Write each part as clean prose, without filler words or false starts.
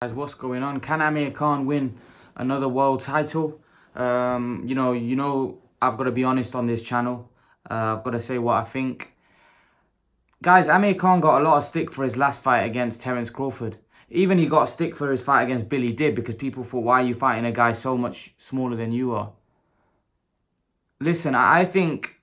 Guys, what's going on? Can Amir Khan win another world title? I've got to be honest on this channel. I've got to say what I think. Guys, Amir Khan got a lot of stick for his last fight against Terence Crawford. Even he got stick for his fight against Billy Dib because people thought, why are you fighting a guy so much smaller than you are? Listen, I think,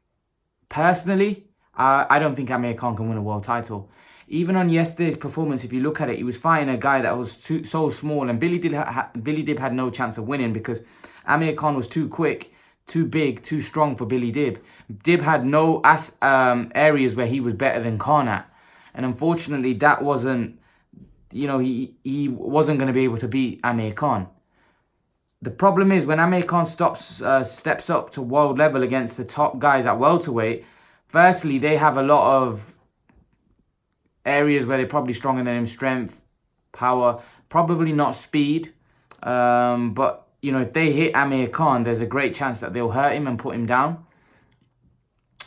personally, I don't think Amir Khan can win a world title. Even on yesterday's performance, if you look at it, he was fighting a guy that was so small, and Billy Dib had no chance of winning because Amir Khan was too quick, too big, too strong for Billy Dib. Dib had no areas where he was better than Khan at, and unfortunately, that wasn't, he wasn't going to be able to beat Amir Khan. The problem is when Amir Khan steps up to world level against the top guys at welterweight. Firstly, they have a lot of areas where they're probably stronger than him: strength, power, probably not speed. But if they hit Amir Khan, there's a great chance that they'll hurt him and put him down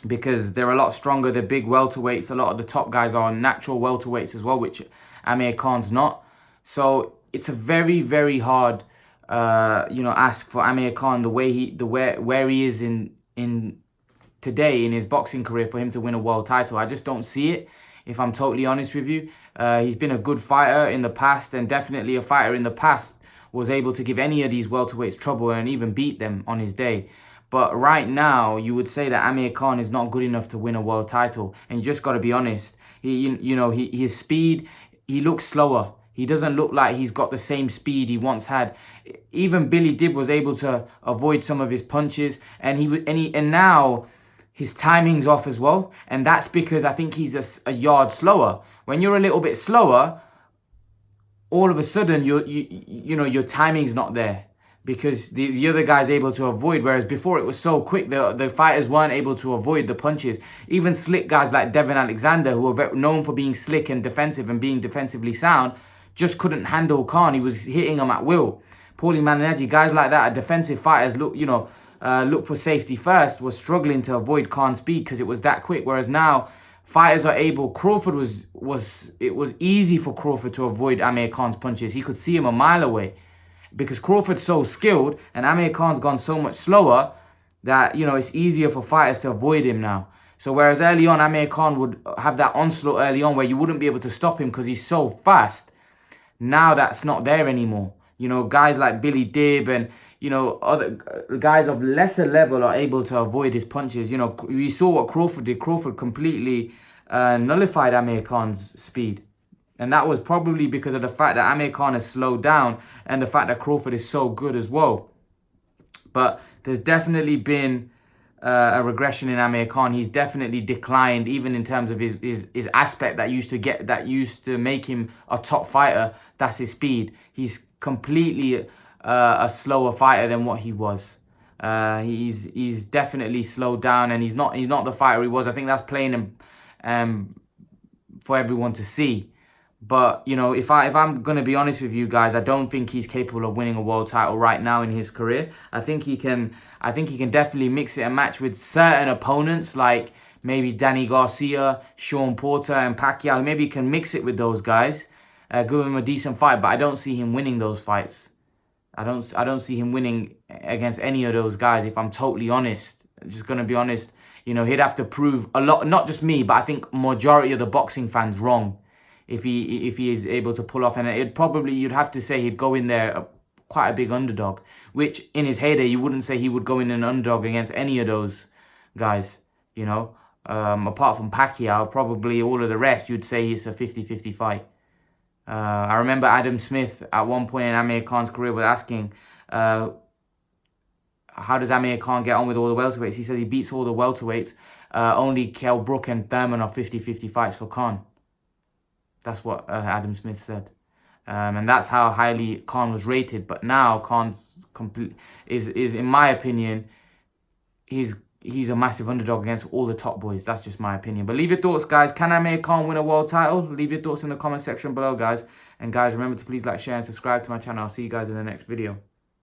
because they're a lot stronger. They're big welterweights. A lot of the top guys are natural welterweights as well, which Amir Khan's not. So it's a very, very hard ask for Amir Khan, where he is in today in his boxing career, for him to win a world title. I just don't see it, if I'm totally honest with you. He's been a good fighter in the past, and definitely a fighter in the past was able to give any of these welterweights trouble and even beat them on his day. But right now, you would say that Amir Khan is not good enough to win a world title, and you just got to be honest. His speed, he looks slower. He doesn't look like he's got the same speed he once had. Even Billy Dib was able to avoid some of his punches, and now his timing's off as well. And that's because I think he's a yard slower. When you're a little bit slower, all of a sudden your timing's not there because the other guy's able to avoid. Whereas before it was so quick, the fighters weren't able to avoid the punches. Even slick guys like Devin Alexander, who are known for being slick and defensive and being defensively sound, just couldn't handle Khan. He was hitting them at will. Paulie Malignaggi, guys like that, are defensive fighters. Look for safety first, was struggling to avoid Khan's speed because it was that quick. Whereas now, fighters are able. Crawford it was easy for Crawford to avoid Amir Khan's punches. He could see him a mile away because Crawford's so skilled and Amir Khan's gone so much slower that it's easier for fighters to avoid him now. So whereas early on, Amir Khan would have that onslaught early on where you wouldn't be able to stop him because he's so fast. Now that's not there anymore. Guys like Billy Dib and other guys of lesser level are able to avoid his punches. We saw what Crawford did. Crawford completely nullified Amir Khan's speed. And that was probably because of the fact that Amir Khan has slowed down and the fact that Crawford is so good as well. But there's definitely been a regression in Amir Khan. He's definitely declined, even in terms of his aspect that used to make him a top fighter. That's his speed. He's completely a slower fighter than what he was. He's definitely slowed down, and he's not the fighter he was. I think that's plain and for everyone to see. But if I'm gonna be honest with you guys, I don't think he's capable of winning a world title right now in his career. I think he can definitely mix it and match with certain opponents like maybe Danny Garcia, Sean Porter, and Pacquiao. Maybe he can mix it with those guys, give him a decent fight. But I don't see him winning those fights. I don't see him winning against any of those guys. If I'm totally honest, I'm just gonna be honest. He'd have to prove a lot, not just me, but I think majority of the boxing fans wrong if he is able to pull off. And you'd have to say he'd go in there quite a big underdog, which in his heyday you wouldn't say he would go in an underdog against any of those guys. Apart from Pacquiao, probably all of the rest you'd say it's a 50-50 fight. I remember Adam Smith at one point in Amir Khan's career was asking, how does Amir Khan get on with all the welterweights? He said he beats all the welterweights. Only Kell Brook and Thurman are 50-50 fights for Khan. That's what Adam Smith said. And that's how highly Khan was rated. But now Khan's is in my opinion, he's a massive underdog against all the top boys. That's just my opinion. But leave your thoughts, guys. Can Amir Khan win a world title? Leave your thoughts in the comment section below, guys. And guys, remember to please like, share, and subscribe to my channel. I'll see you guys in the next video.